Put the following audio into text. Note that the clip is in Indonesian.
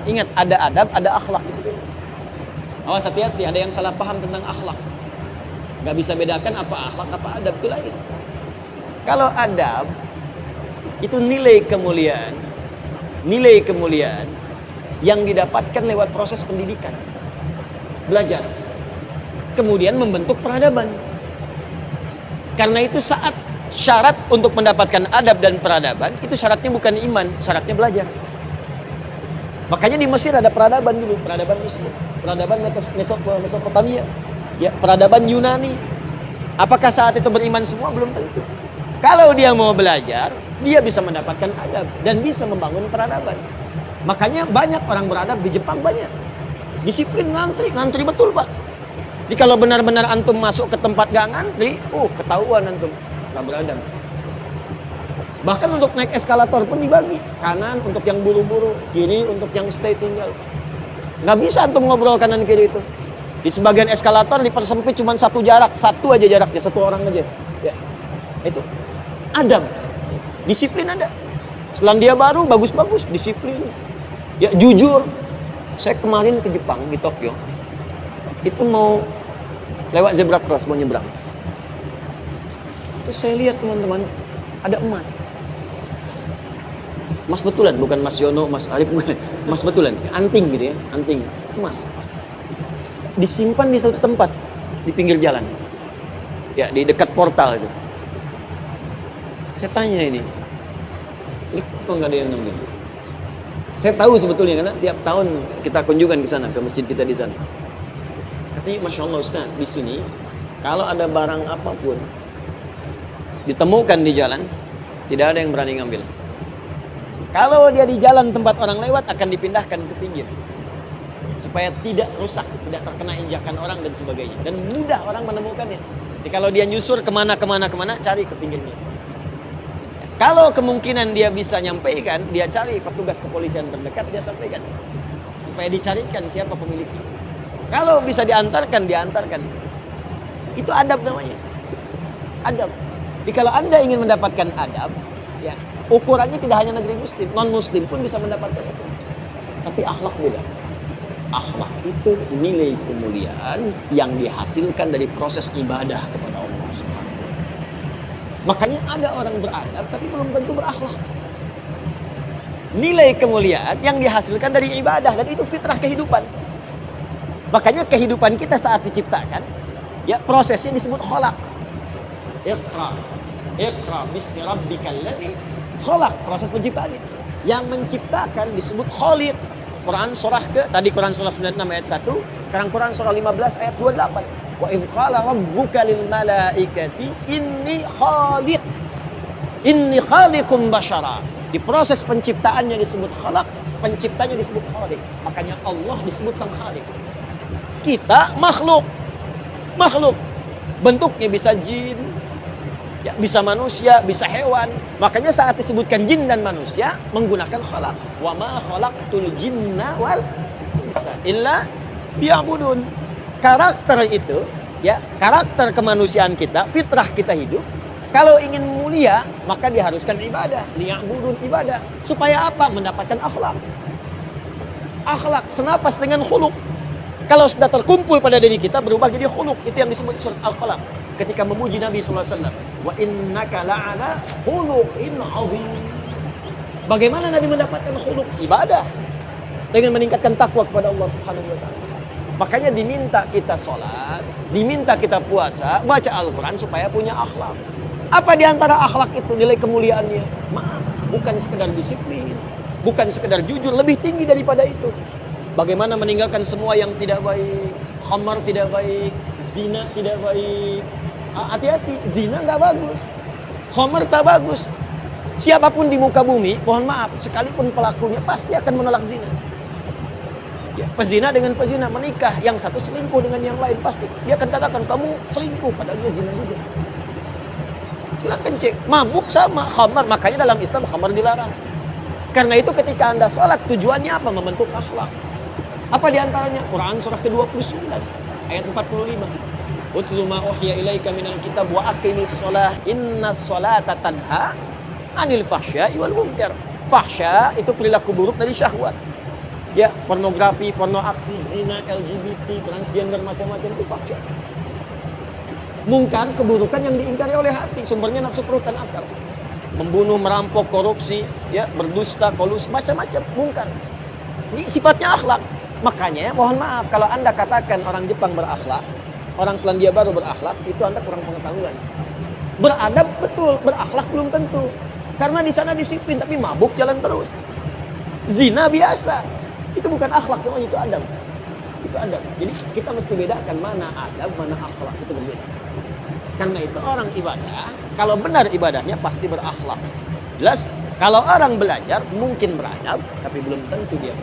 Ingat, ada adab, ada akhlak. Awas, hati-hati, ada yang salah paham tentang akhlak. Gak bisa bedakan apa akhlak, apa adab, itu lain. Kalau adab, itu nilai kemuliaan yang didapatkan lewat proses pendidikan. Belajar. Kemudian membentuk peradaban. Karena itu saat syarat untuk mendapatkan adab dan peradaban, itu syaratnya bukan iman, syaratnya belajar. Makanya di Mesir ada peradaban dulu, peradaban Mesir, peradaban Mesopotamia, ya, peradaban Yunani. Apakah saat itu beriman semua? Belum tentu. Kalau dia mau belajar, dia bisa mendapatkan adab dan bisa membangun peradaban. Makanya banyak orang beradab di Jepang, banyak. Disiplin, ngantri betul, Pak. Jadi kalau benar-benar antum masuk ke tempat gak ngantri, ketahuan antum gak beradab. Bahkan untuk naik eskalator pun dibagi. Kanan untuk yang buru-buru, kiri untuk yang stay tinggal. Nggak bisa antum ngobrol kanan kiri itu. Di sebagian eskalator dipersempit cuma satu aja jaraknya, satu orang aja. Ya. Itu adab. Disiplin ada. Selandia Baru bagus-bagus, disiplin. Ya, jujur. Saya kemarin ke Jepang, di Tokyo. Itu mau lewat zebra cross, mau nyebrang. Terus saya lihat teman-teman, ada emas betulan, bukan Mas Yono, Mas Arif, emas betulan, anting gitu ya, anting emas, disimpan di satu tempat di pinggir jalan, ya, di dekat portal itu. Saya tanya ini kok nggak ada yang ngambil? Saya tahu sebetulnya karena tiap tahun kita kunjungan ke sana, ke masjid kita di sana. Katanya, Masya Allah Ustaz, di sini kalau ada barang apapun ditemukan di jalan, tidak ada yang berani ngambil. Kalau dia di jalan tempat orang lewat, akan dipindahkan ke pinggir supaya tidak rusak, tidak terkena injakan orang dan sebagainya, dan mudah orang menemukannya. Jadi kalau dia nyusur kemana, cari ke pinggirnya. Kalau kemungkinan dia bisa nyampaikan, dia cari petugas kepolisian terdekat, dia sampaikan supaya dicarikan siapa pemiliknya. Kalau bisa diantarkan. Itu adab namanya, adab. Jadi kalau Anda ingin mendapatkan adab, ya, ukurannya tidak hanya negeri muslim, non-muslim pun bisa mendapatkan itu. Tapi akhlak beda. Akhlak itu nilai kemuliaan yang dihasilkan dari proses ibadah kepada Allah Subhanahu wa Ta'ala. Makanya ada orang beradab tapi belum tentu berakhlak. Nilai kemuliaan yang dihasilkan dari ibadah, dan itu fitrah kehidupan. Makanya kehidupan kita saat diciptakan, ya, prosesnya disebut khalaq. Iqra bismi rabbikal ladzi khalaq, proses penciptaan itu. Yang menciptakan disebut Khalid. Quran surah Quran surah 96 ayat 1, sekarang Quran surah 15 ayat 28. Wa idz qala rabbuka lil malaikati inni khaliqum basyara. Di proses penciptaannya disebut khalaq, penciptanya disebut Khaliq. Makanya Allah disebut sang Khaliq. Kita makhluk. Bentuknya bisa jin, ya, bisa manusia, bisa hewan. Makanya saat disebutkan jin dan manusia menggunakan khalaq. Wa ma khalaqtul jinna wal insa illa liya'budun. Karakter itu, ya, karakter kemanusiaan kita, fitrah kita hidup. Kalau ingin mulia, maka diharuskan ibadah, liya'budun, ibadah. Supaya apa? Mendapatkan akhlak. Akhlak senapas dengan khuluq. Kalau sudah terkumpul pada diri kita, berubah jadi khuluq. Itu yang disebut surat Al-Qalam ketika memuji Nabi SAW. Wa innaka la'ala khuluqin 'azim. Bagaimana Nabi mendapatkan khuluq? Ibadah. Dengan meningkatkan takwa kepada Allah Subhanahu wa Ta'ala. Makanya diminta kita sholat, diminta kita puasa, baca Al-Quran supaya punya akhlak. Apa diantara akhlak itu nilai kemuliaannya? Maaf, bukan sekedar disiplin, bukan sekedar jujur, lebih tinggi daripada itu. Bagaimana meninggalkan semua yang tidak baik, khamar tidak baik, zina tidak baik. Hati-hati, zina nggak bagus, khamar tak bagus. Siapapun di muka bumi, mohon maaf, sekalipun pelakunya pasti akan menolak zina. Ya, pezina dengan pezina menikah, yang satu selingkuh dengan yang lain, pasti dia akan katakan kamu selingkuh, padahal dia zina juga. Silakan cek, mabuk sama khamar, makanya dalam Islam khamar dilarang. Karena itu ketika Anda sholat, tujuannya apa? Membentuk akhlak. Apa diantaranya? Quran surah ke-29 ayat 45. Utlu ma uhiya ilaika minal kitab wa aqimis shalah innas sholata tanha anil fahsya'i wal munkar. Fahsya itu perilaku buruk dari syahwat. Ya, pornografi, porno aksi, zina, LGBT, transgender, macam-macam itu fahsyah. Mungkar, keburukan yang diingkari oleh hati, sumbernya nafsu perut dan akal. Membunuh, merampok, korupsi, ya, berdusta, kolus, macam-macam mungkar. Ini sifatnya akhlak. Makanya mohon maaf kalau Anda katakan orang Jepang berakhlak, orang Selandia Baru berakhlak, itu Anda kurang pengetahuan. Beradab betul, berakhlak belum tentu. Karena di sana disiplin tapi mabuk jalan terus. Zina biasa. Itu bukan akhlak, namanya itu adab. Itu adab. Jadi kita mesti bedakan mana adab, mana akhlak, itu berbeda. Karena itu orang ibadah, kalau benar ibadahnya pasti berakhlak. Jelas, kalau orang belajar mungkin beradab, tapi belum tentu dia.